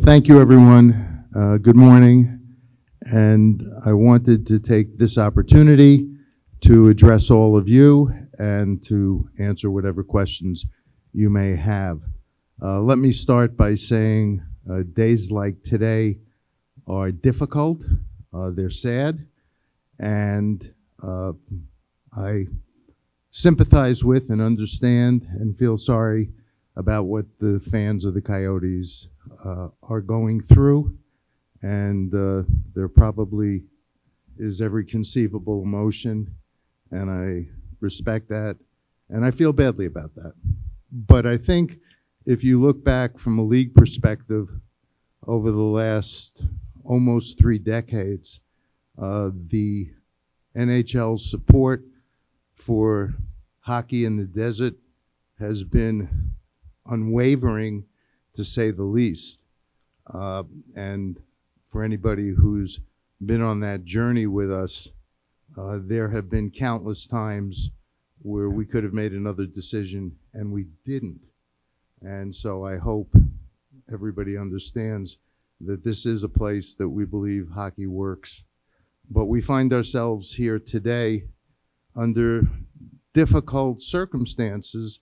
Thank you, everyone. Good morning. And I wanted to take this opportunity to address all of you and to answer whatever questions you may have. Let me start by saying days like today are difficult, they're sad, and I sympathize with and understand and feel sorry about what the fans of the Coyotes are going through, and there probably is every conceivable emotion, and I respect that, and I feel badly about that. But I think if you look back from a league perspective over the last almost 3 decades, the NHL's support for hockey in the desert has been unwavering, to say the least. And for anybody who's been on that journey with us, there have been countless times where we could have made another decision and we didn't. And so I hope everybody understands that this is a place that we believe hockey works. But we find ourselves here today under difficult circumstances,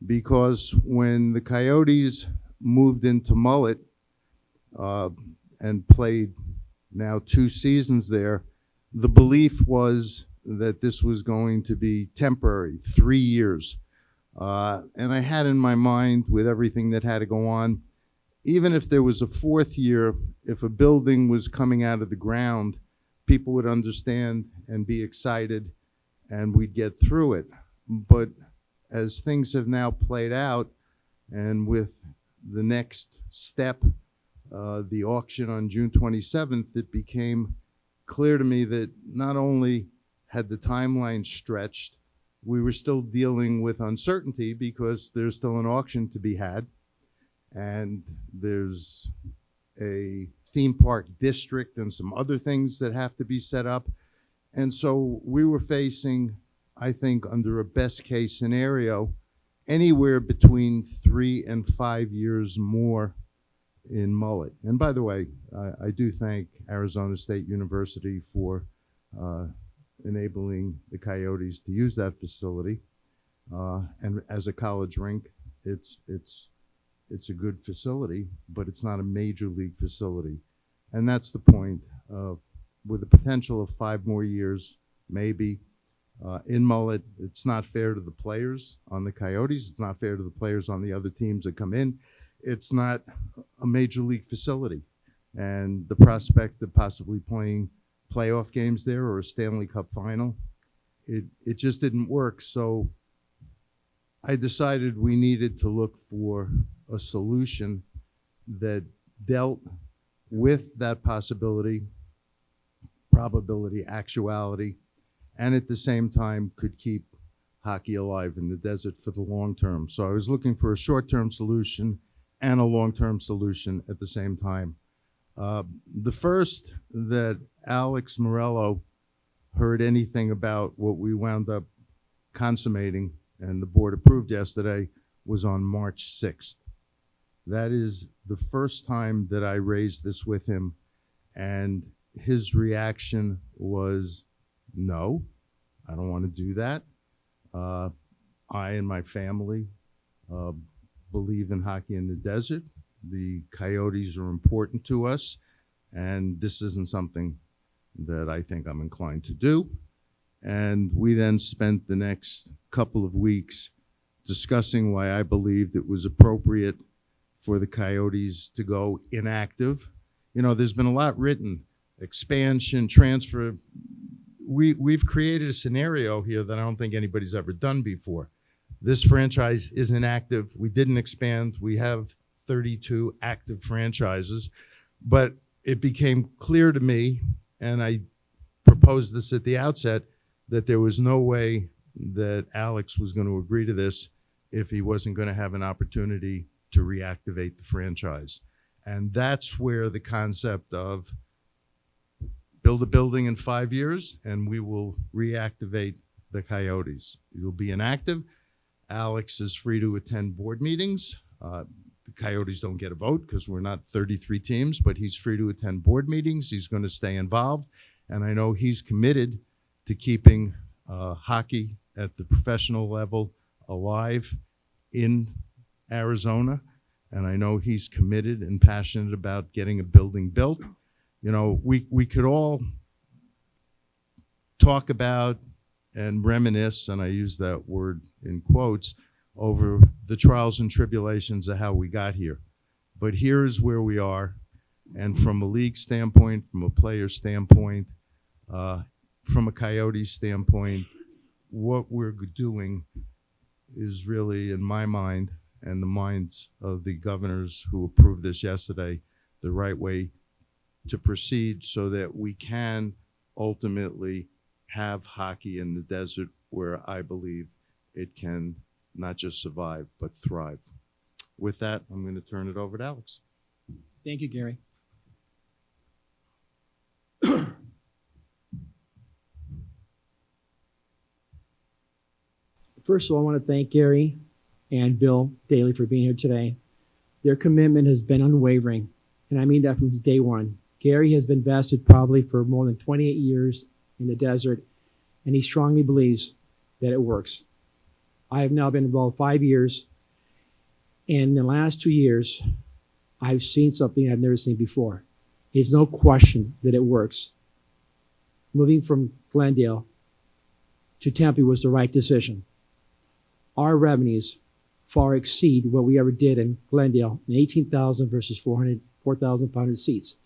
because when the Coyotes moved into Mullet and played now 2 seasons there, the belief was that this was going to be temporary, 3 years. And I had in my mind, with everything that had to go on, even if there was a 4th year, if a building was coming out of the ground, people would understand and be excited, and we'd get through it. But as things have now played out, and with the next step, the auction on June 27th, it became clear to me that not only had the timeline stretched, we were still dealing with uncertainty because there's still an auction to be had, and there's a theme park district and some other things that have to be set up. And so we were facing, I think, under a best case scenario, anywhere between 3 and 5 years more in Mullet. And by the way, I do thank Arizona State University for enabling the Coyotes to use that facility. And as a college rink, it's a good facility, but it's not a major league facility. And that's the point of, with the potential of 5 more years, maybe, in Mullet, it's not fair to the players on the Coyotes. It's not fair to the players on the other teams that come in. It's not a major league facility. And the prospect of possibly playing playoff games there or a Stanley Cup final, it just didn't work. So I decided we needed to look for a solution that dealt with that possibility, probability, actuality, and at the same time could keep hockey alive in the desert for the long term. So I was looking for a short-term solution and a long-term solution at the same time. The first that Alex Meruelo heard anything about what we wound up consummating and the board approved yesterday was on March 6th. That is the first time that I raised this with him, and his reaction was, no, I don't want to do that. I and my family believe in hockey in the desert. The Coyotes are important to us, and this isn't something that I think I'm inclined to do. And we then spent the next couple of weeks discussing why I believed it was appropriate for the Coyotes to go inactive. You know, there's been a lot written, expansion, transfer. We've created a scenario here that I don't think anybody's ever done before. This franchise is inactive. We didn't expand. We have 32 active franchises, but it became clear to me, and I proposed this at the outset, that there was no way that Alex was going to agree to this if he wasn't going to have an opportunity to reactivate the franchise. And that's where the concept of build a building in 5 years and we will reactivate the Coyotes. It will be inactive. Alex is free to attend board meetings. The Coyotes don't get a vote because we're not 33 teams, but he's free to attend board meetings. He's going to stay involved. And I know he's committed to keeping hockey at the professional level alive in Arizona. And I know he's committed and passionate about getting a building built. You know, we could all talk about and reminisce, and I use that word in quotes, over the trials and tribulations of how we got here. But here is where we are. And from a league standpoint, from a player standpoint, from a Coyotes standpoint, what we're doing is really, in my mind, and the minds of the governors who approved this yesterday, the right way to proceed so that we can ultimately have hockey in the desert where I believe it can not just survive, but thrive. With that, I'm going to turn it over to Alex. Thank you, Gary. First of all, I want to thank Gary and Bill Daly for being here today. Their commitment has been unwavering, and I mean that from day one. Gary has been vested probably for more than 28 years in the desert, and he strongly believes that it works. I have now been involved 5 years, and in the last 2 years, I've seen something I've never seen before. There's no question that it works. Moving from Glendale to Tempe was the right decision. Our revenues far exceed what we ever did in Glendale, in 18,000 versus 4,500 seats.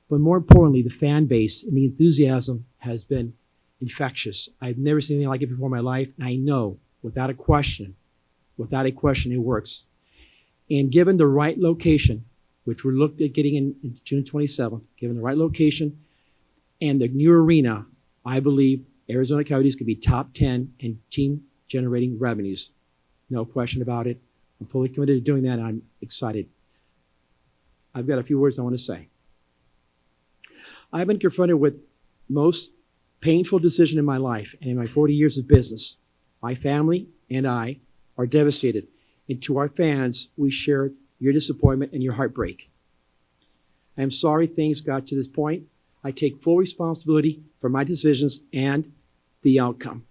But more importantly, the fan base and the enthusiasm has been infectious. I've never seen anything like it before in my life, and I know, without a question, it works. And given the right location, which we're looked at getting in June 27th, given the right location and the new arena, I believe Arizona Coyotes could be top 10 in team generating revenues. No question about it. I'm fully committed to doing that, and I'm excited. I've got a few words I want to say. I've been confronted with most painful decision in my life and in my 40 years of business. My family and I are devastated. And to our fans, we share your disappointment and your heartbreak. I am sorry things got to this point. I take full responsibility for my decisions and the outcome.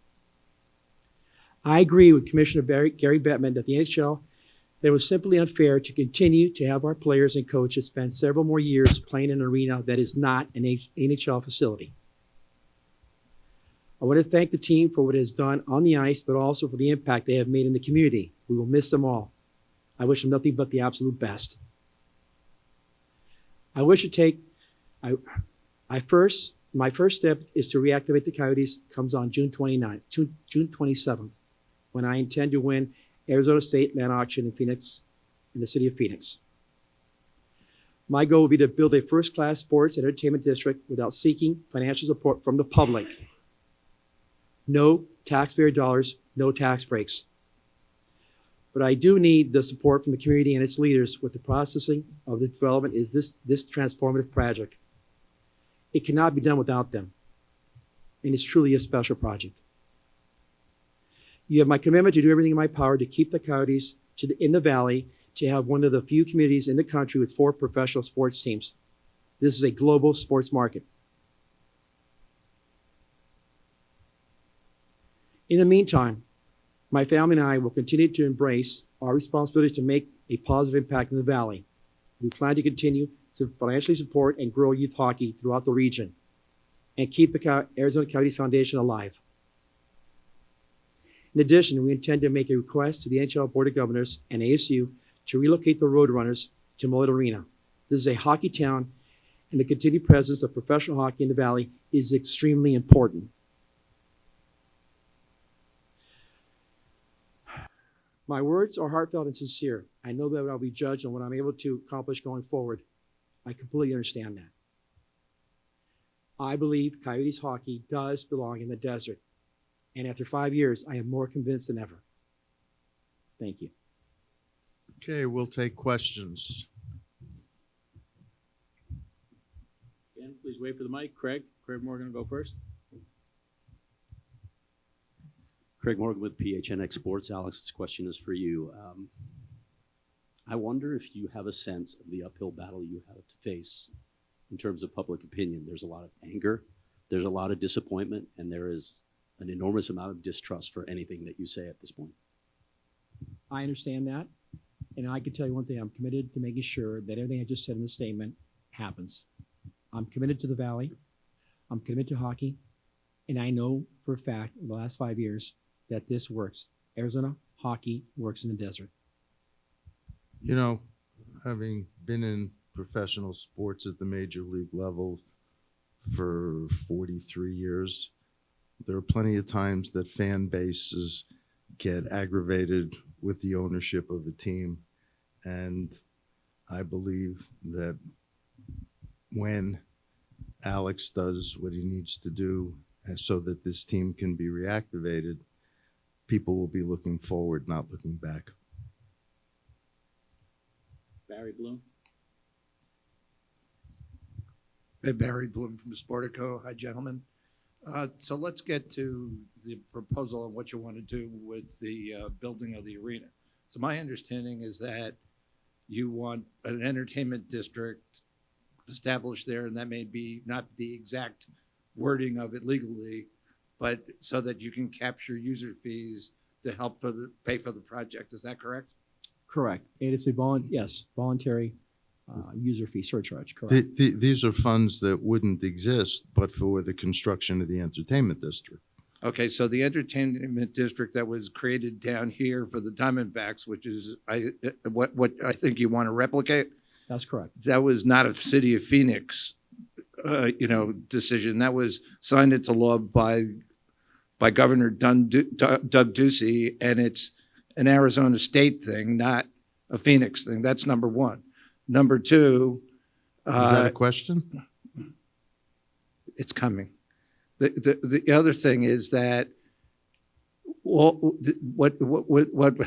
I agree with Commissioner Gary Bettman that the NHL, that it was simply unfair to continue to have our players and coaches spend several more years playing in an arena that is not an NHL facility. I want to thank the team for what it has done on the ice, but also for the impact they have made in the community. We will miss them all. I wish them nothing but the absolute best. I wish to take, my first step is to reactivate the Coyotes, comes on June 27th, when I intend to win Arizona State land auction in Phoenix, in the city of Phoenix. My goal will be to build a first-class sports and entertainment district without seeking financial support from the public. No taxpayer dollars, no tax breaks. But I do need the support from the community and its leaders with the processing of the development is this transformative project. It cannot be done without them. And it's truly a special project. You have my commitment to do everything in my power to keep the Coyotes in the Valley, to have one of the few communities in the country with 4 professional sports teams. This is a global sports market. In the meantime, my family and I will continue to embrace our responsibility to make a positive impact in the Valley. We plan to continue to financially support and grow youth hockey throughout the region and keep the Arizona Coyotes Foundation alive. In addition, we intend to make a request to the NHL Board of Governors and ASU to relocate the Roadrunners to Mullet Arena. This is a hockey town, and the continued presence of professional hockey in the Valley is extremely important. My words are heartfelt and sincere. I know that I'll be judged on what I'm able to accomplish going forward. I completely understand that. I believe Coyotes hockey does belong in the desert. And after 5 years, I am more convinced than ever. Thank you. Okay, we'll take questions. Again, please wait for the mic. Craig Morgan will go first. Craig Morgan with PHNX Sports. Alex, this question is for you. I wonder if you have a sense of the uphill battle you have to face in terms of public opinion. There's a lot of anger, there's a lot of disappointment, and there is an enormous amount of distrust for anything that you say at this point. I understand that. And I can tell you one thing, I'm committed to making sure that everything I just said in the statement happens. I'm committed to the Valley. I'm committed to hockey. And I know for a fact in the last 5 years that this works. Arizona hockey works in the desert. You know, having been in professional sports at the major league level for 43 years, there are plenty of times that fan bases get aggravated with the ownership of a team. And I believe that when Alex does what he needs to do so that this team can be reactivated, people will be looking forward, not looking back. Barry Bloom. Hey, Barry Bloom from Sportico. Hi, gentlemen. So let's get to the proposal on what you want to do with the building of the arena. So my understanding is that you want an entertainment district established there, and that may be not the exact wording of it legally, but so that you can capture user fees to help pay for the project. Is that correct? Correct. And it's a voluntary user fee surcharge, correct? These are funds that wouldn't exist but for the construction of the entertainment district. Okay, so the entertainment district that was created down here for the Diamondbacks, which is what I think you want to replicate, That's correct. that was not a city of Phoenix, decision. That was signed into law by Governor Doug Ducey, and it's an Arizona state thing, not a Phoenix thing. That's number one. Number two, Is that a question? it's coming. The other thing is that what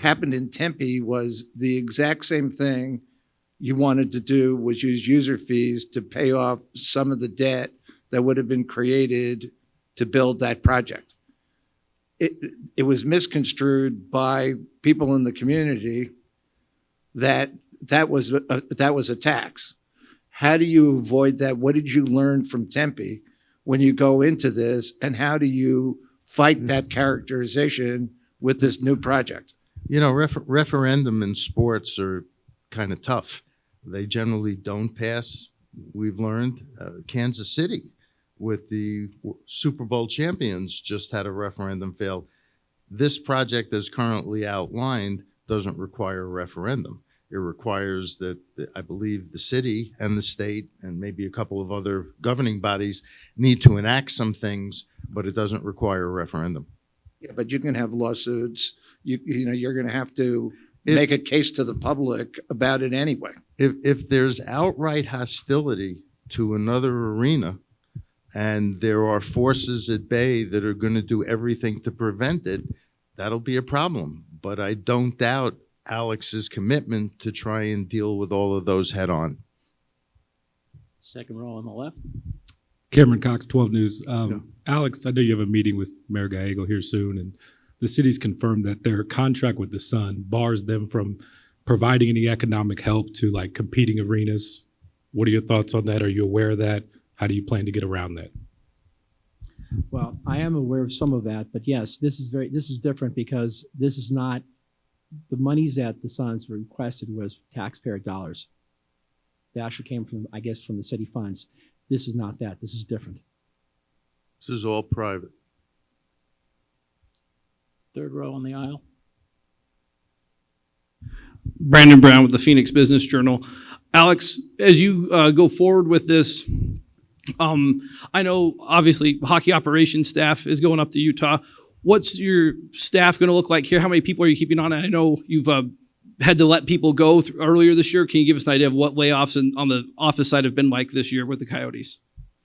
happened in Tempe was the exact same thing you wanted to do, was use user fees to pay off some of the debt that would have been created to build that project. It was misconstrued by people in the community that was a tax. How do you avoid that? What did you learn from Tempe when you go into this, and how do you fight that characterization with this new project? You know, referendum in sports are kind of tough. They generally don't pass. We've learned Kansas City with the Super Bowl champions just had a referendum fail. This project as currently outlined doesn't require a referendum. It requires that, I believe, the city and the state and maybe a couple of other governing bodies need to enact some things, but it doesn't require a referendum. Yeah, but you can have lawsuits. You're going to have to make a case to the public about it anyway. If there's outright hostility to another arena and there are forces at bay that are going to do everything to prevent it, that'll be a problem. But I don't doubt Alex's commitment to try and deal with all of those head on. Second row on the left. Cameron Cox, 12 News. Alex, I know you have a meeting with Mayor Gallego here soon, and the city's confirmed that their contract with the Sun bars them from providing any economic help to like competing arenas. What are your thoughts on that? Are you aware of that? How do you plan to get around that? Well, I am aware of some of that, but yes, this is different because this is not the monies that the Suns requested was taxpayer dollars. That actually came from the city funds. This is not that. This is different. This is all private. Third row on the aisle. Brandon Brown with the Phoenix Business Journal. Alex, as you go forward with this, I know obviously hockey operations staff is going up to Utah. What's your staff going to look like here? How many people are you keeping on? I know you've had to let people go earlier this year. Can you give us an idea of what layoffs on the office side have been like this year with the Coyotes?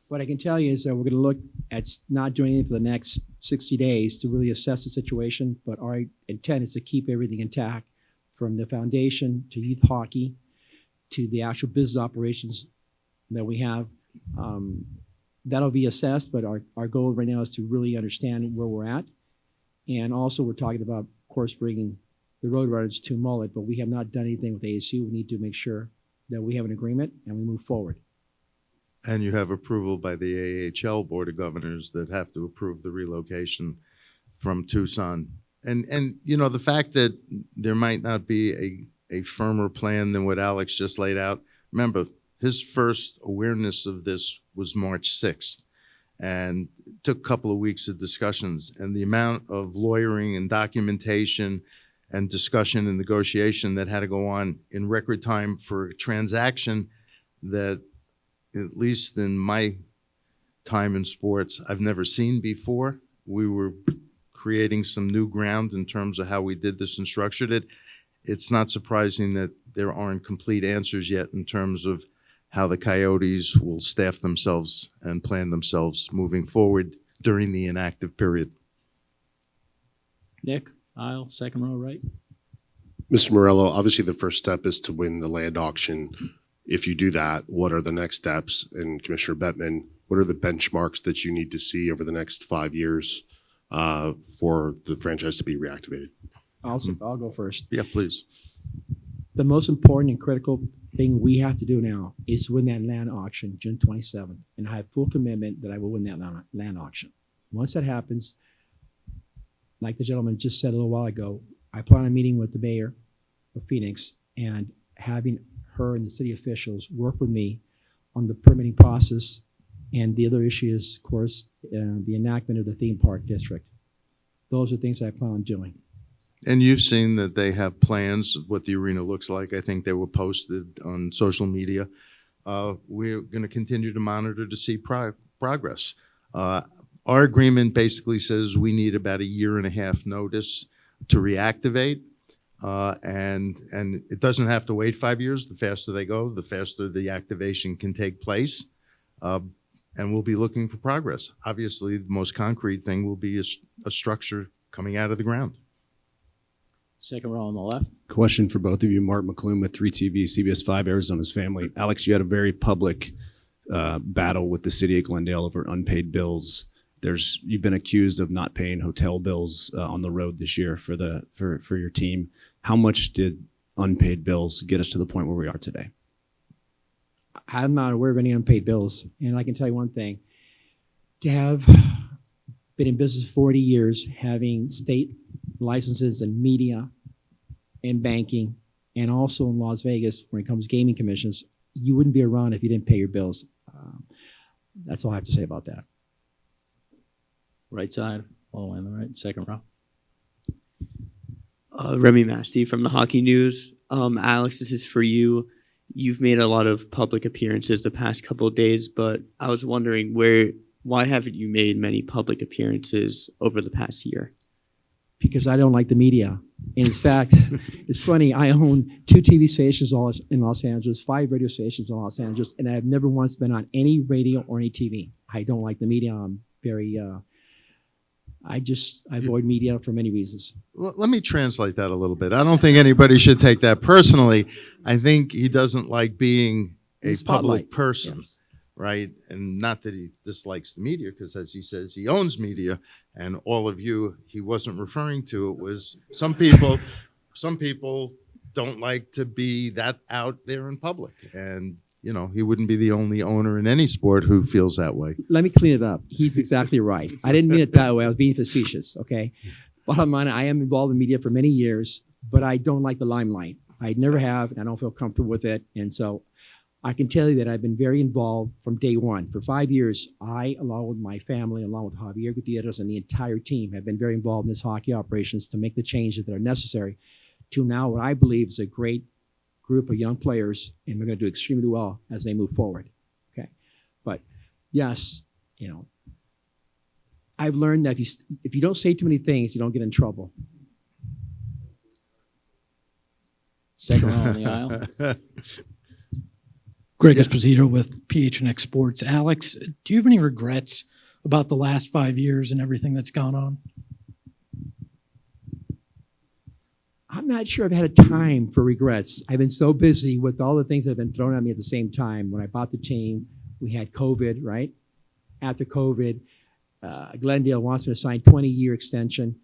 What I can tell you is that we're going to look at not doing anything for the next 60 days to really assess the situation, but our intent is to keep everything intact from the foundation to youth hockey to the actual business operations that we have. That'll be assessed, but our goal right now is to really understand where we're at. And also we're talking about, of course, bringing the Roadrunners to Mullet, but we have not done anything with ASU. We need to make sure that we have an agreement and we move forward. And you have approval by the AHL Board of Governors that have to approve the relocation from Tucson. And you know, the fact that there might not be a firmer plan than what Alex just laid out, remember, his first awareness of this was March 6th. And it took a couple of weeks of discussions, and the amount of lawyering and documentation and discussion and negotiation that had to go on in record time for a transaction that, at least in my time in sports, I've never seen before. We were creating some new ground in terms of how we did this and structured it. It's not surprising that there aren't complete answers yet in terms of how the Coyotes will staff themselves and plan themselves moving forward during the inactive period. Nick, aisle, second row, right? Mr. Morello, obviously the first step is to win the land auction. If you do that, what are the next steps? And Commissioner Bettman, what are the benchmarks that you need to see over the next 5 years for the franchise to be reactivated? I'll go first. Yeah, please. The most important and critical thing we have to do now is win that land auction June 27th. And I have full commitment that I will win that land auction. Once that happens, like the gentleman just said a little while ago, I plan on meeting with the mayor of Phoenix and having her and the city officials work with me on the permitting process. And the other issue is, of course, the enactment of the theme park district. Those are things I plan on doing. And you've seen that they have plans, what the arena looks like. I think they were posted on social media. We're going to continue to monitor to see progress. Our agreement basically says we need about 1.5 years notice to reactivate. And it doesn't have to wait 5 years. The faster they go, the faster the activation can take place. And we'll be looking for progress. Obviously, the most concrete thing will be a structure coming out of the ground. Second row on the left. Question for both of you. Mark McClune with 3TV, CBS 5, Arizona's Family. Alex, you had a very public battle with the city of Glendale over unpaid bills. You've been accused of not paying hotel bills on the road this year for your team. How much did unpaid bills get us to the point where we are today? I'm not aware of any unpaid bills. And I can tell you one thing. To have been in business 40 years, having state licenses in media and banking, and also in Las Vegas when it comes to gaming commissions, you wouldn't be around if you didn't pay your bills. That's all I have to say about that. Right side, all the way on the right, second row. Remy Masti from the Hockey News. Alex, this is for you. You've made a lot of public appearances the past couple of days, but I was wondering why haven't you made many public appearances over the past year? Because I don't like the media. And in fact, it's funny, I own 2 TV stations in Los Angeles, 5 radio stations in Los Angeles, and I've never once been on any radio or any TV. I don't like the media. I'm very, I avoid media for many reasons. Let me translate that a little bit. I don't think anybody should take that personally. I think he doesn't like being a public person. Yes. Right? And not that he dislikes the media, because as he says, he owns media, and all of you, he wasn't referring to. It was some people don't like to be that out there in public. And, you know, he wouldn't be the only owner in any sport who feels that way. Let me clean it up. He's exactly right. I didn't mean it that way. I was being facetious, okay? Bottom line, I am involved in media for many years, but I don't like the limelight. I never have, and I don't feel comfortable with it. And so I can tell you that I've been very involved from day one. For 5 years, I, along with my family, along with Javier Gutierrez and the entire team, have been very involved in this hockey operations to make the changes that are necessary to now what I believe is a great group of young players, and they're going to do extremely well as they move forward. Okay, but yes, you know, I've learned that if you don't say too many things, you don't get in trouble. Second row on the aisle. Greg Esposito with PHNX Sports. Alex, do you have any regrets about the last 5 years and everything that's gone on? I'm not sure I've had a time for regrets. I've been so busy with all the things that have been thrown at me at the same time. When I bought the team, we had COVID, right? After COVID, Glendale wants me to sign a 20-year extension.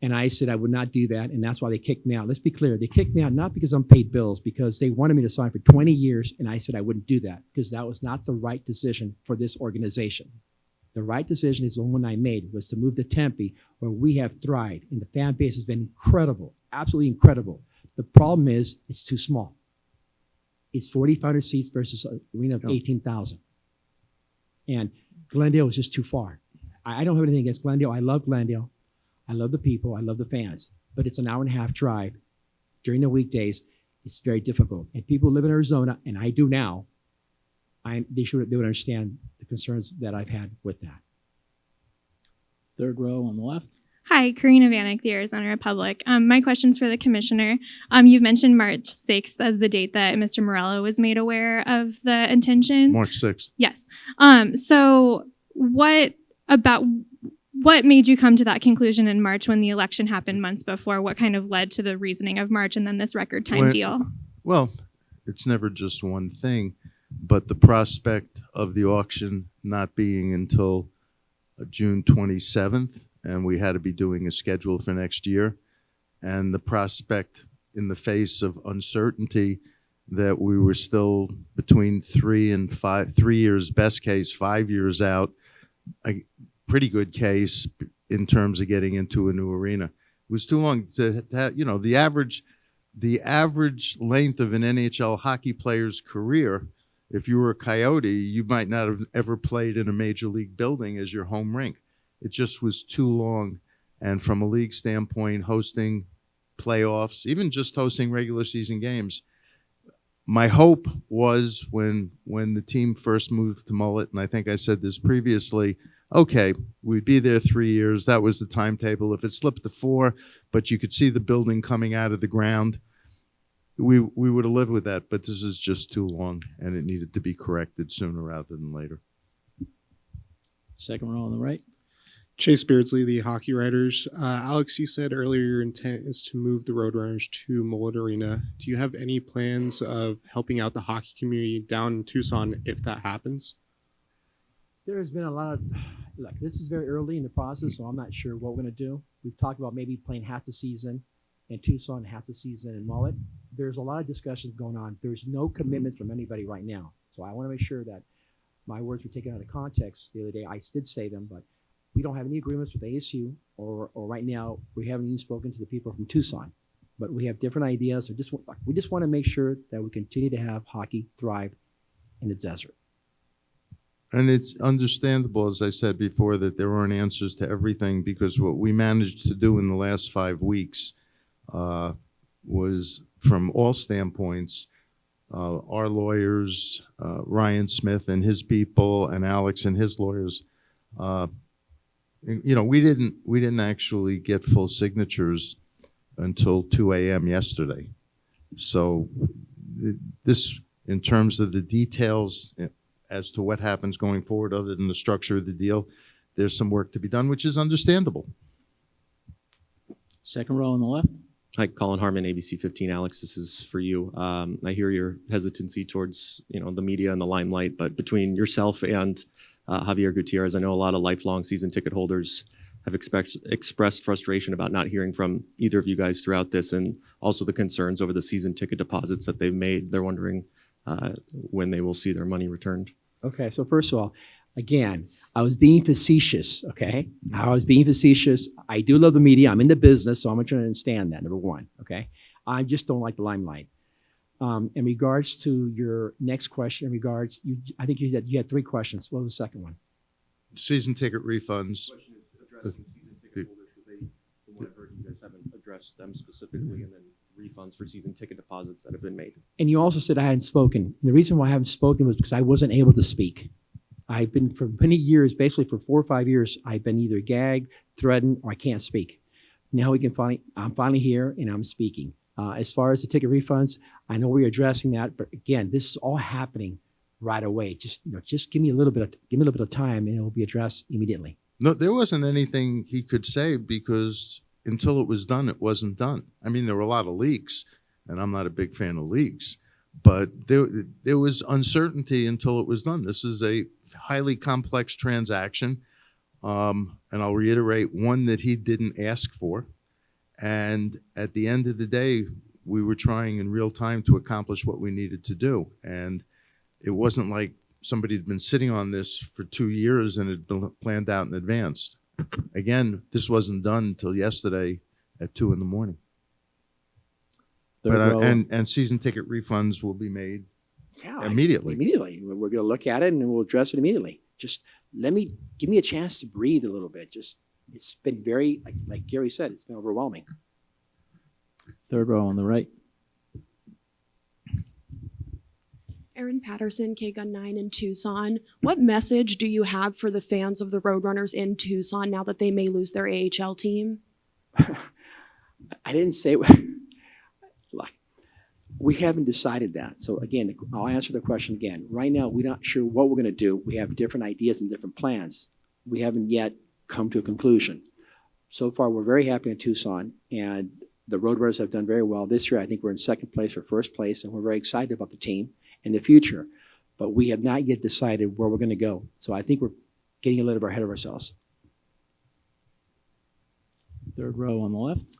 And I said I would not do that, and that's why they kicked me out. Let's be clear. They kicked me out not because I'm paid bills, because they wanted me to sign for 20 years, and I said I wouldn't do that because that was not the right decision for this organization. The right decision is the one I made, was to move to Tempe, where we have thrived, and the fan base has been incredible, absolutely incredible. The problem is it's too small. It's 4,500 seats versus an arena of 18,000. And Glendale was just too far. I don't have anything against Glendale. I love Glendale. I love the people. I love the fans. But it's an hour and a half drive. During the weekdays, it's very difficult. And people who live in Arizona, and I do now, they would understand the concerns that I've had with that. Third row on the left. Hi, Karina Vanek, the Arizona Republic. My question's for the commissioner. You've mentioned March 6th as the date that Mr. Meruelo was made aware of the intentions. March 6th. Yes. So what made you come to that conclusion in March when the election happened months before? What kind of led to the reasoning of March and then this record time deal? Well, it's never just one thing, but the prospect of the auction not being until June 27th, and we had to be doing a schedule for next year, and the prospect in the face of uncertainty that we were still between 3 years, best case, 5 years out, a pretty good case in terms of getting into a new arena. It was too long to have, the average length of an NHL hockey player's career, if you were a Coyote, you might not have ever played in a major league building as your home rink. It just was too long. And from a league standpoint, hosting playoffs, even just hosting regular season games, my hope was when the team first moved to Mullet, and I think I said this previously, okay, we'd be there 3 years. That was the timetable. If it slipped to 4, but you could see the building coming out of the ground, we would have lived with that. But this is just too long, and it needed to be corrected sooner rather than later. Second row on the right. Chase Beardsley, the Hockey Writers. Alex, you said earlier your intent is to move the Roadrunners to Mullet Arena. Do you have any plans of helping out the hockey community down in Tucson if that happens? There has been a lot of, look, this is very early in the process, so I'm not sure what we're going to do. We've talked about maybe playing half the season in Tucson, half the season in Mullet. There's a lot of discussions going on. There's no commitments from anybody right now. So I want to make sure that my words were taken out of context the other day. I did say them, but we don't have any agreements with ASU, or right now we haven't even spoken to the people from Tucson. But we have different ideas. So we just want to make sure that we continue to have hockey thrive in the desert. And it's understandable, as I said before, that there aren't answers to everything, because what we managed to do in the last 5 weeks was, from all standpoints, our lawyers, Ryan Smith and his people, and Alex and his lawyers, we didn't actually get full signatures until 2 a.m. yesterday. So this, in terms of the details as to what happens going forward, other than the structure of the deal, there's some work to be done, which is understandable. Second row on the left. Hi, Colin Harmon, ABC 15. Alex, this is for you. I hear your hesitancy towards the media and the limelight, but between yourself and Javier Gutierrez, I know a lot of lifelong season ticket holders have expressed frustration about not hearing from either of you guys throughout this, and also the concerns over the season ticket deposits that they've made. They're wondering when they will see their money returned. Okay, so first of all, again, I was being facetious, okay? I was being facetious. I do love the media. I'm in the business, so I'm trying to understand that, number one, okay? I just don't like the limelight. In regards to your next question, I think you had 3 questions. What was the second one? Season ticket refunds. The question is addressing season ticket holders, because from what I've heard, you guys haven't addressed them specifically, and then refunds for season ticket deposits that have been made. And you also said I hadn't spoken. And the reason why I haven't spoken was because I wasn't able to speak. I've been, for many years, basically for 4 or 5 years, I've been either gagged, threatened, or I can't speak. Now I'm finally here and I'm speaking. As far as the ticket refunds, I know we're addressing that, but again, this is all happening right away. Just give me a little bit of time, and it will be addressed immediately. No, there wasn't anything he could say, because until it was done, it wasn't done. I mean, there were a lot of leaks, and I'm not a big fan of leaks, but there was uncertainty until it was done. This is a highly complex transaction, and I'll reiterate, one that he didn't ask for. And at the end of the day, we were trying in real time to accomplish what we needed to do. And it wasn't like somebody had been sitting on this for 2 years and had been planned out in advance. Again, this wasn't done until yesterday at 2 a.m. But and season ticket refunds will be made immediately. Immediately. We're going to look at it and we'll address it immediately. Just give me a chance to breathe a little bit. It's been very, like Gary said, it's been overwhelming. Third row on the right. Erin Patterson, K-Gun 9 in Tucson. What message do you have for the fans of the Roadrunners in Tucson now that they may lose their AHL team? I didn't say, look, we haven't decided that. So again, I'll answer the question again. Right now, we're not sure what we're going to do. We have different ideas and different plans. We haven't yet come to a conclusion. So far, we're very happy in Tucson, and the Roadrunners have done very well. This year, I think we're in second place or first place, and we're very excited about the team in the future. But we have not yet decided where we're going to go. So I think we're getting a little ahead of ourselves. Third row on the left.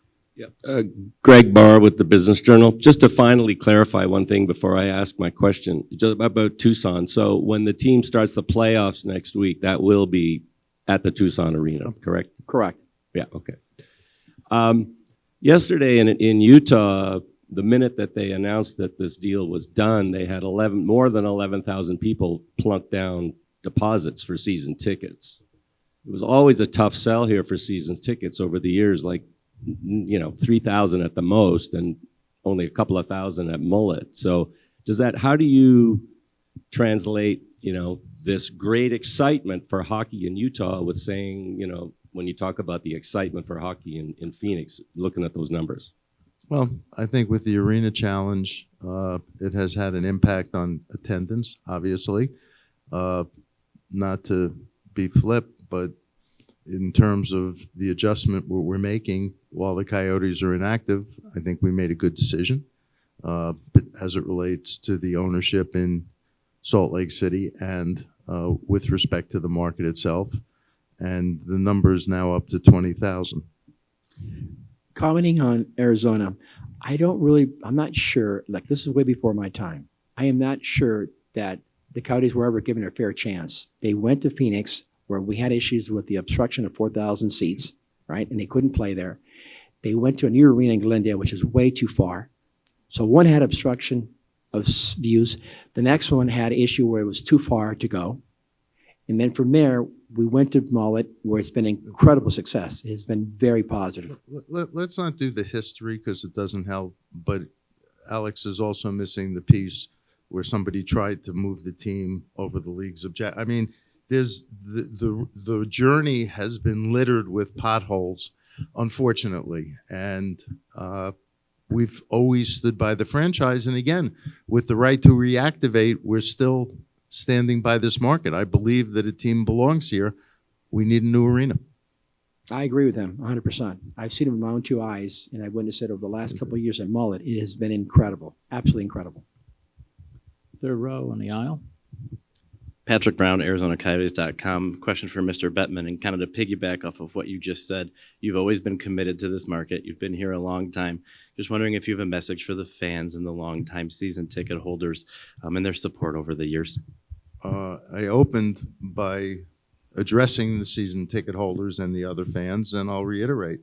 Greg Barr with the Business Journal. Just to finally clarify one thing before I ask my question, just about Tucson. So when the team starts the playoffs next week, that will be at the Tucson Arena, correct? Correct. Yeah, okay. Yesterday in Utah, the minute that they announced that this deal was done, they had more than 11,000 people plunk down deposits for season tickets. It was always a tough sell here for season tickets over the years, like 3,000 at the most and only a couple of thousand at Mullet. So how do you translate, this great excitement for hockey in Utah with saying, when you talk about the excitement for hockey in Phoenix, looking at those numbers? Well, I think with the arena challenge, it has had an impact on attendance, obviously. Not to be flip, but in terms of the adjustment we're making while the Coyotes are inactive, I think we made a good decision. But as it relates to the ownership in Salt Lake City and with respect to the market itself, and the number is now up to 20,000. Commenting on Arizona, I'm not sure, this is way before my time. I am not sure that the Coyotes were ever given a fair chance. They went to Phoenix, where we had issues with the obstruction of 4,000 seats, right? And they couldn't play there. They went to a new arena in Glendale, which is way too far. So one had obstruction of views. The next one had an issue where it was too far to go. And then from there, we went to Mullet, where it's been incredible success. It has been very positive. Let's not do the history because it doesn't help, but Alex is also missing the piece where somebody tried to move the team over the league's objective. I mean, there's the journey has been littered with potholes, unfortunately, and we've always stood by the franchise. And again, with the right to reactivate, we're still standing by this market. I believe that a team belongs here. We need a new arena. I agree with him 100%. I've seen it with my own 2 eyes, and I've witnessed it over the last couple of years at Mullet. It has been incredible, absolutely incredible. Third row on the aisle. Patrick Brown, ArizonaCoyotes.com. Question for Mr. Bettman, and kind of to piggyback off of what you just said. You've always been committed to this market. You've been here a long time. Just wondering if you have a message for the fans and the long-time season ticket holders and their support over the years. I opened by addressing the season ticket holders and the other fans, and I'll reiterate.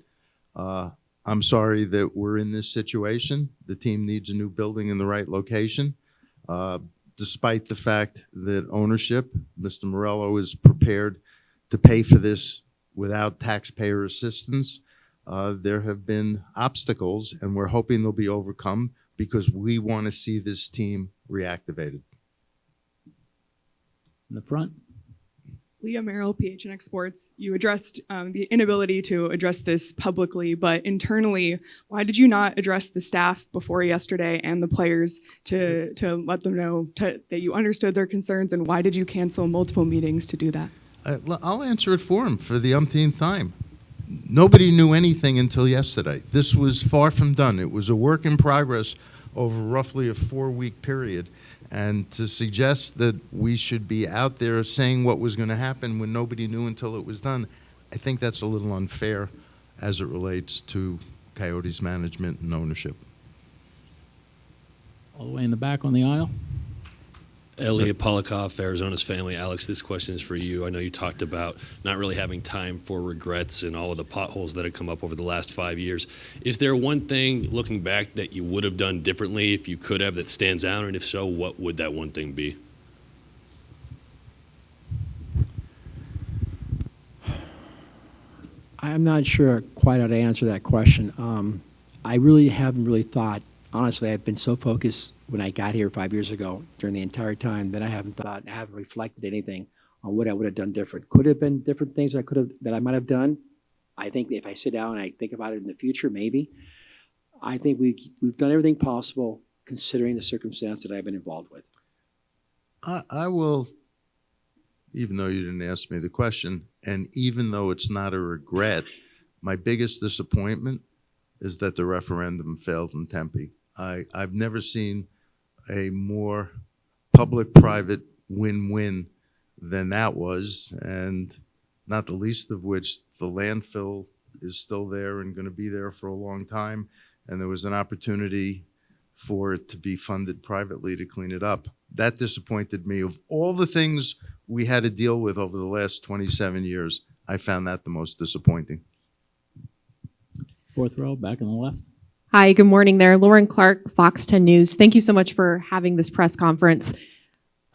I'm sorry that we're in this situation. The team needs a new building in the right location. Despite the fact that ownership, Mr. Meruelo, is prepared to pay for this without taxpayer assistance, there have been obstacles, and we're hoping they'll be overcome because we want to see this team reactivated. In the front. Leah Merrill, PHNX Sports. You addressed the inability to address this publicly, but internally, why did you not address the staff before yesterday and the players to let them know that you understood their concerns, and why did you cancel multiple meetings to do that? I'll answer it for him for the umpteenth time. Nobody knew anything until yesterday. This was far from done. It was a work in progress over roughly a 4-week period. And to suggest that we should be out there saying what was going to happen when nobody knew until it was done, I think that's a little unfair as it relates to Coyotes management and ownership. All the way in the back on the aisle. Elliot Polikoff, Arizona's family. Alex, this question is for you. I know you talked about not really having time for regrets and all of the potholes that have come up over the last 5 years. Is there one thing, looking back, that you would have done differently if you could have that stands out? And if so, what would that one thing be? I'm not sure quite how to answer that question. I really haven't really thought. Honestly, I've been so focused when I got here 5 years ago during the entire time that I haven't reflected anything on what I would have done different. Could have been different things that I might have done. I think if I sit down and I think about it in the future, maybe. I think we've done everything possible considering the circumstance that I've been involved with. I will, even though you didn't ask me the question, and even though it's not a regret, my biggest disappointment is that the referendum failed in Tempe. I've never seen a more public-private win-win than that was, and not the least of which the landfill is still there and going to be there for a long time, and there was an opportunity for it to be funded privately to clean it up. That disappointed me. Of all the things we had to deal with over the last 27 years, I found that the most disappointing. Fourth row, back on the left. Hi, good morning there. Lauren Clark, Fox 10 News. Thank you so much for having this press conference.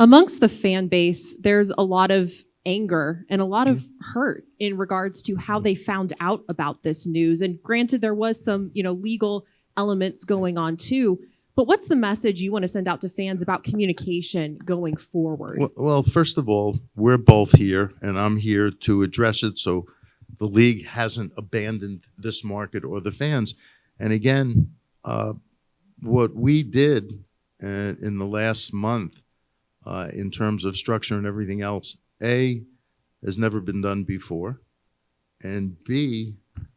Amongst the fan base, there's a lot of anger and a lot of hurt in regards to how they found out about this news. And granted, there was some, legal elements going on too. But what's the message you want to send out to fans about communication going forward? Well, first of all, we're both here, and I'm here to address it so the league hasn't abandoned this market or the fans. And again, what we did in the last month in terms of structure and everything else, A, has never been done before, and B,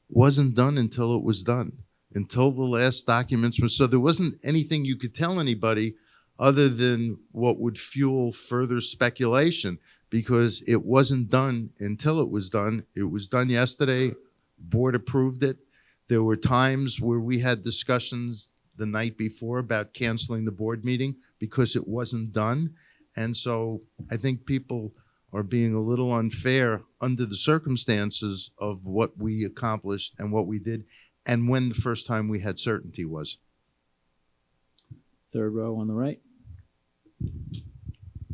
wasn't done until it was done, until the last documents were. So there wasn't anything you could tell anybody other than what would fuel further speculation, because it wasn't done until it was done. It was done yesterday. Board approved it. There were times where we had discussions the night before about canceling the board meeting because it wasn't done. And so I think people are being a little unfair under the circumstances of what we accomplished and what we did and when the first time we had certainty was. Third row on the right.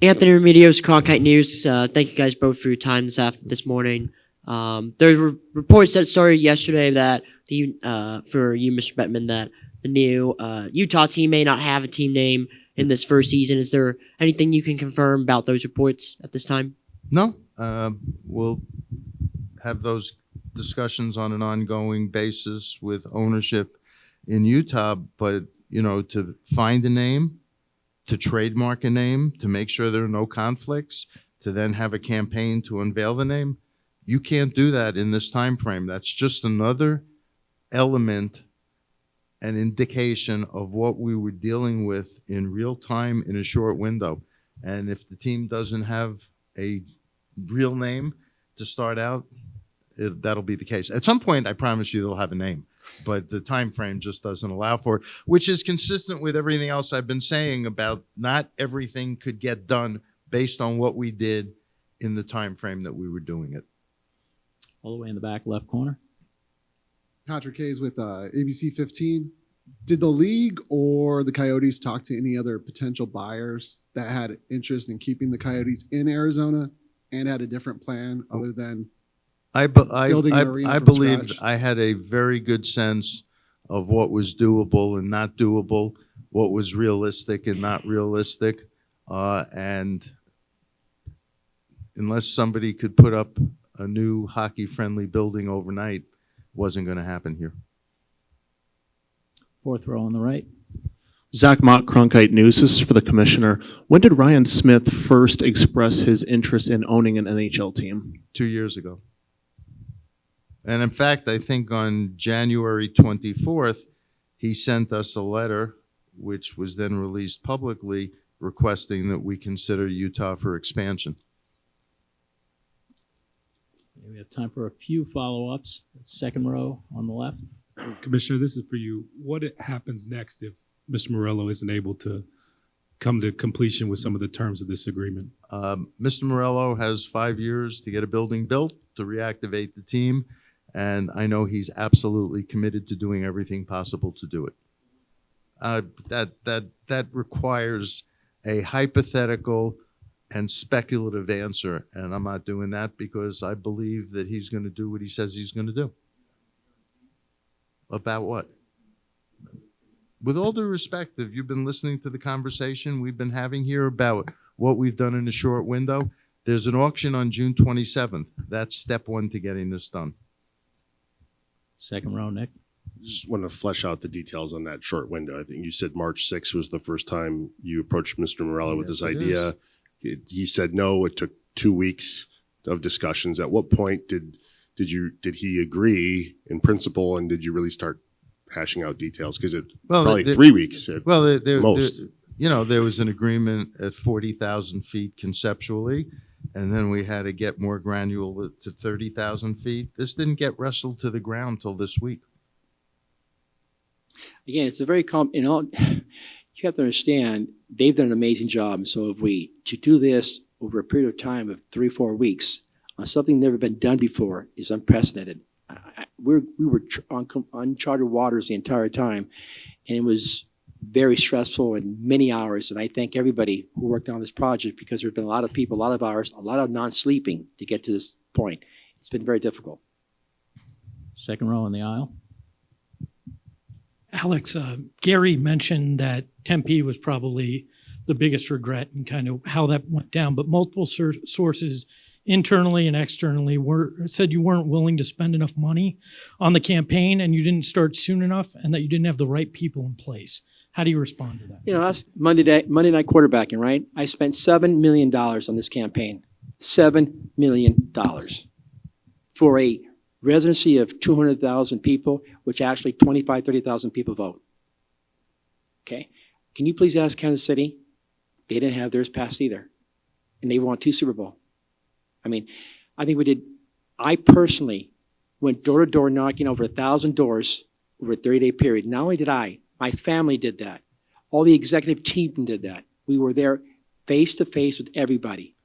Anthony Remedios, Cronkite News. Thank you guys both for your time this morning. There were reports that started yesterday that for you, Mr. Bettman, that the new Utah team may not have a team name in this first season. Is there anything you can confirm about those reports at this time? No. We'll have those discussions on an ongoing basis with ownership in Utah, but, to find a name, to trademark a name, to make sure there are no conflicts, to then have a campaign to unveil the name, you can't do that in this time frame. That's just another element, an indication of what we were dealing with in real time in a short window. And if the team doesn't have a real name to start out, that'll be the case. At some point, I promise you they'll have a name, but the time frame just doesn't allow for it, which is consistent with everything else I've been saying about not everything could get done based on what we did in the time frame that we were doing it. All the way in the back left corner. Patrick Hayes with ABC 15. Did the league or the Coyotes talk to any other potential buyers that had interest in keeping the Coyotes in Arizona and had a different plan other than building an arena I from believe scratch? I had a very good sense of what was doable and not doable, what was realistic and not realistic. And unless somebody could put up a new hockey-friendly building overnight, wasn't going to happen here. Fourth row on the right. Zach Mott, Cronkite News. This is for the commissioner. When did Ryan Smith first express his interest in owning an NHL team? 2 years ago. And in fact, I think on January 24th, he sent us a letter, which was then released publicly, requesting that we consider Utah for expansion. We have time for a few follow-ups. Second row on the left. Commissioner, this is for you. What happens next if Mr. Meruelo isn't able to come to completion with some of the terms of this agreement? Mr. Meruelo has 5 years to get a building built, to reactivate the team, and I know he's absolutely committed to doing everything possible to do it. That requires a hypothetical and speculative answer, and I'm not doing that because I believe that he's going to do what he says he's going to do. About what? With all due respect, if you've been listening to the conversation we've been having here about what we've done in a short window, there's an auction on June 27th. That's step one to getting this done. Second row, Nick. Just want to flesh out the details on that short window. I think you said March 6th was the first time you approached Mr. Meruelo with this idea. He said no. It took 2 weeks of discussions. At what point did he agree in principle, and did you really start hashing out details? Because probably 3 weeks at most. There was an agreement at 40,000 feet conceptually, and then we had to get more granular to 30,000 feet. This didn't get wrestled to the ground till this week. Again, it's a very you have to understand, they've done an amazing job. So to do this over a period of time of 3-4 weeks on something never been done before is unprecedented. We were on uncharted waters the entire time, and it was very stressful and many hours. And I thank everybody who worked on this project, because there's been a lot of people, a lot of hours, a lot of non-sleeping to get to this point. It's been very difficult. Second row in the aisle. Alex, Gary mentioned that Tempe was probably the biggest regret and kind of how that went down, but multiple sources internally and externally said you weren't willing to spend enough money on the campaign, and you didn't start soon enough, and that you didn't have the right people in place. How do you respond to that? That's Monday night quarterbacking, right? I spent $7 million on this campaign. $7 million for a residency of 200,000 people, which actually 30,000 people vote. Okay. Can you please ask Kansas City? They didn't have theirs passed either. And they won 2 Super Bowl. I personally went door to door knocking over 1,000 doors over a 30-day period. Not only did I, my family did that. All the executive team did that. We were there face to face with everybody.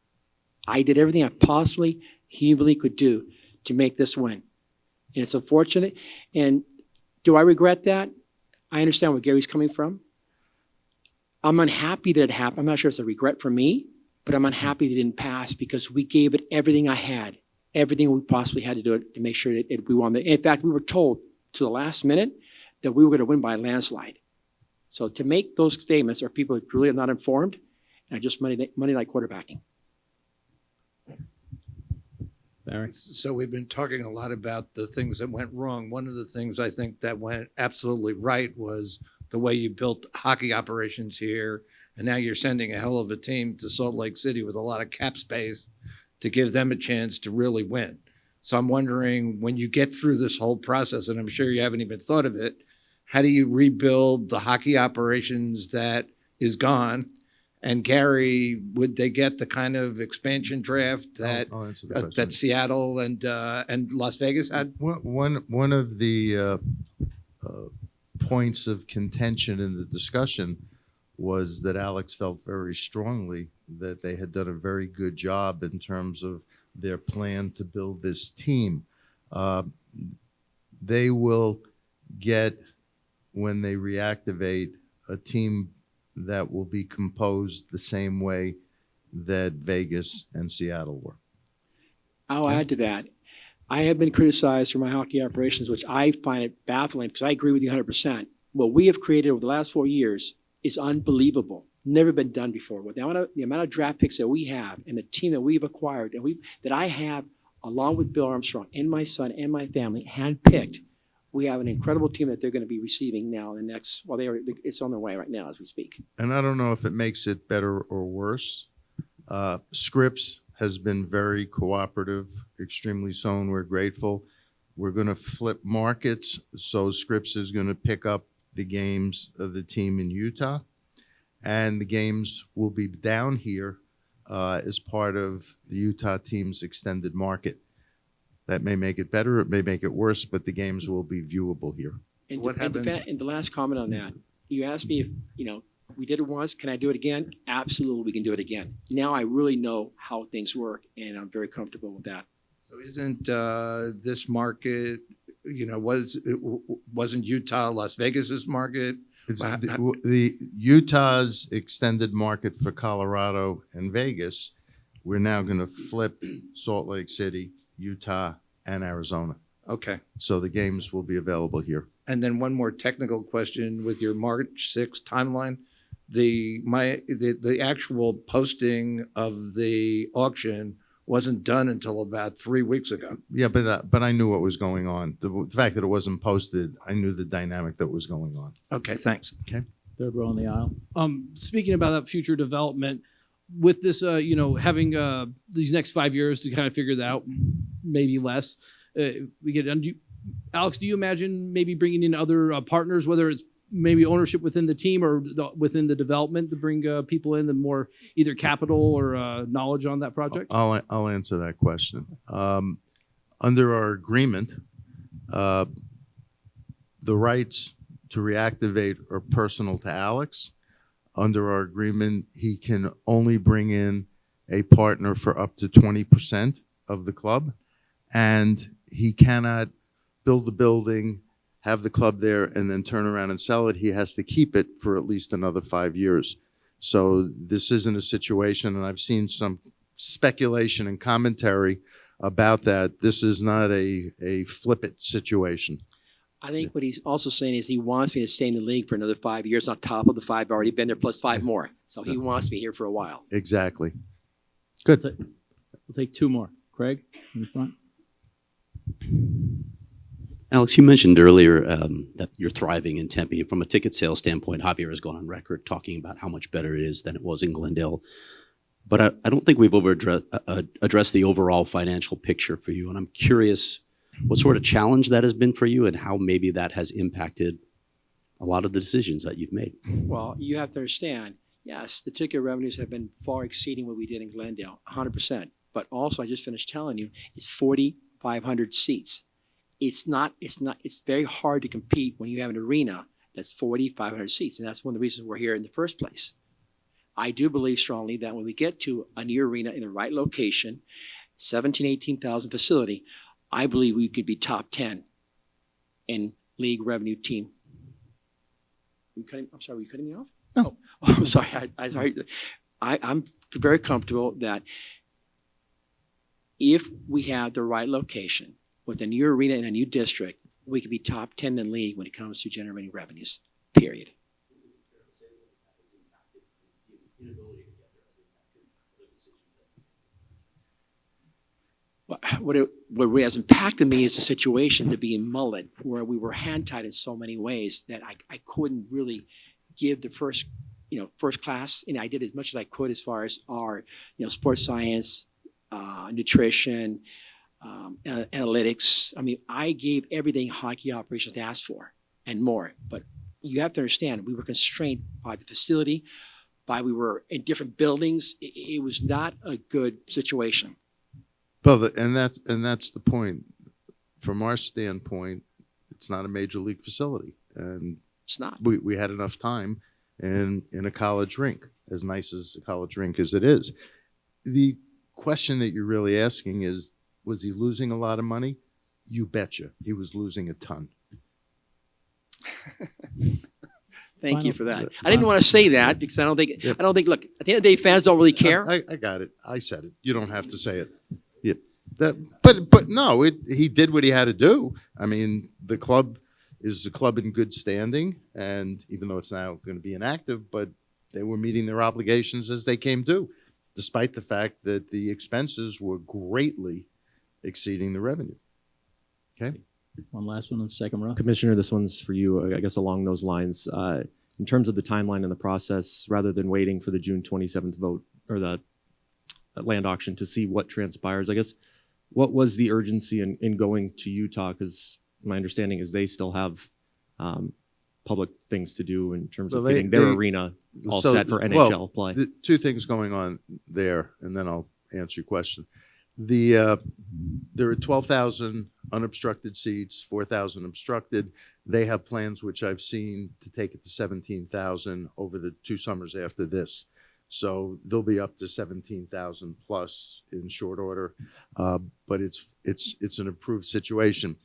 I did everything I possibly humanly could do to make this win. And it's unfortunate. And do I regret that? I understand where Gary's coming from. I'm unhappy that it happened. I'm not sure it's a regret for me, but I'm unhappy that it didn't pass, because we gave it everything I had, everything we possibly had to do it to make sure that we won. In fact, we were told to the last minute that we were going to win by a landslide. So to make those statements are people who really are not informed and just Monday night quarterbacking. Barry? So we've been talking a lot about the things that went wrong. One of the things I think that went absolutely right was the way you built hockey operations here. And now you're sending a hell of a team to Salt Lake City with a lot of cap space to give them a chance to really win. So I'm wondering, when you get through this whole process, and I'm sure you haven't even thought of it, how do you rebuild the hockey operations that is gone? And Gary, would they get the kind of expansion draft that I'll answer the question. that Seattle and Las Vegas had? One of the points of contention in the discussion was that Alex felt very strongly that they had done a very good job in terms of their plan to build this team. They will get, when they reactivate, a team that will be composed the same way that Vegas and Seattle were. I'll add to that. I have been criticized for my hockey operations, which I find it baffling, because I agree with you 100%. What we have created over the last 4 years is unbelievable. Never been done before. With the amount of draft picks that we have and the team that we've acquired and that I have, along with Bill Armstrong and my son and my family, handpicked, we have an incredible team that they're going to be receiving now in the next, it's on their way right now as we speak. And I don't know if it makes it better or worse. Scripps has been very cooperative, extremely so, and we're grateful. We're going to flip markets, so Scripps is going to pick up the games of the team in Utah, and the games will be down here as part of the Utah team's extended market. That may make it better, it may make it worse, but the games will be viewable here. And, What happens- and the last comment on that, you asked me if, we did it once, can I do it again? Absolutely, we can do it again. Now I really know how things work, and I'm very comfortable with that. So isn't this market, wasn't Utah Las Vegas's market? The Utah's extended market for Colorado and Vegas, we're now going to flip Salt Lake City, Utah, and Arizona. Okay. So the games will be available here. And then one more technical question with your March 6th timeline. The actual posting of the auction wasn't done until about 3 weeks ago. Yeah, but I knew what was going on. The fact that it wasn't posted, I knew the dynamic that was going on. Okay, thanks. Okay. Third row on the aisle. Speaking about that future development, with this, having these next 5 years to kind of figure that out, maybe less, we get it done. Alex, do you imagine maybe bringing in other partners, whether it's maybe ownership within the team or within the development, to bring people in, the more either capital or knowledge on that project? I'll answer that question. Under our agreement, the rights to reactivate are personal to Alex. Under our agreement, he can only bring in a partner for up to 20% of the club, and he cannot build the building, have the club there, and then turn around and sell it. He has to keep it for at least another 5 years. So this isn't a situation, and I've seen some speculation and commentary about that. This is not a flip it situation. I think what he's also saying is he wants me to stay in the league for another 5 years on top of the 5 I've already been there, plus 5 more. So he wants me here for a while. Exactly. Good. We'll take two more. Craig, in the front. Alex, you mentioned earlier that you're thriving in Tempe. From a ticket sales standpoint, Javier has gone on record talking about how much better it is than it was in Glendale. But I don't think we've addressed the overall financial picture for you. And I'm curious what sort of challenge that has been for you and how maybe that has impacted a lot of the decisions that you've made. Well, you have to understand, yes, the ticket revenues have been far exceeding what we did in Glendale, 100%. But also, I just finished telling you, it's 4,500 seats. It's very hard to compete when you have an arena that's 4,500 seats. And that's one of the reasons we're here in the first place. I do believe strongly that when we get to a new arena in the right location, 18,000 facility, I believe we could be top 10 in league revenue team. I'm sorry, were you cutting me off? No. Oh, I'm sorry. I'm very comfortable that if we have the right location with a new arena in a new district, we could be top 10 in the league when it comes to generating revenues, period. What has impacted me is the situation to be in Mullet, where we were hand-tied in so many ways that I couldn't really give the first class, and I did as much as I could as far as our, sports science, nutrition, analytics. I mean, I gave everything hockey operations asked for and more. But you have to understand, we were constrained by the facility, we were in different buildings. It was not a good situation. Well, and that's the point. From our standpoint, it's not a major league facility, and it's not. We had enough time in a college rink, as nice as a college rink as it is. The question that you're really asking is, was he losing a lot of money? You betcha, he was losing a ton. Thank you for that. I didn't want to say that because I don't think. Look, at the end of the day, fans don't really care. I got it. I said it. You don't have to say it. Yeah. But no, he did what he had to do. I mean, the club is a club in good standing, and even though it's now going to be inactive, but they were meeting their obligations as they came due, despite the fact that the expenses were greatly exceeding the revenue. Okay. One last one on the second row. Commissioner, this one's for you, I guess along those lines. In terms of the timeline and the process, rather than waiting for the June 27th vote or the land auction to see what transpires, I guess, what was the urgency in going to Utah? Because my understanding is they still have public things to do in terms of getting their arena all set for NHL play. Two things going on there, and then I'll answer your question. There are 12,000 unobstructed seats, 4,000 obstructed. They have plans, which I've seen, to take it to 17,000 over the 2 summers after this. So they'll be up to 17,000 plus in short order. But it's an improved situation.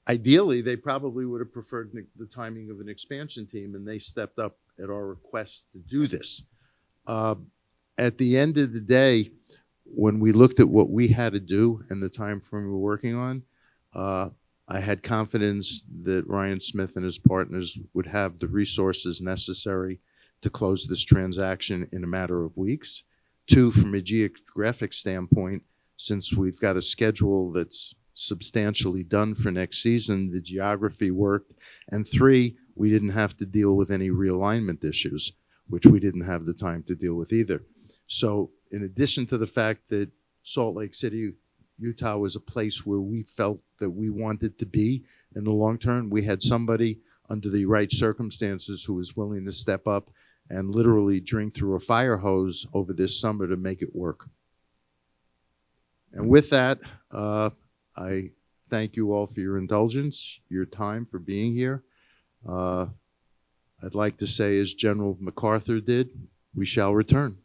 Ideally, they probably would have preferred the timing of an expansion team, and they stepped up at our request to do this. At the end of the day, when we looked at what we had to do and the time frame we were working on, I had confidence that Ryan Smith and his partners would have the resources necessary to close this transaction in a matter of weeks. 2, from a geographic standpoint, since we've got a schedule that's substantially done for next season, the geography worked. And 3, we didn't have to deal with any realignment issues, which we didn't have the time to deal with either. So in addition to the fact that Salt Lake City, Utah was a place where we felt that we wanted to be in the long term, we had somebody under the right circumstances who was willing to step up and literally drink through a fire hose over this summer to make it work. And with that, I thank you all for your indulgence, your time, for being here. I'd like to say, as General MacArthur did, we shall return.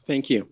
Thank you.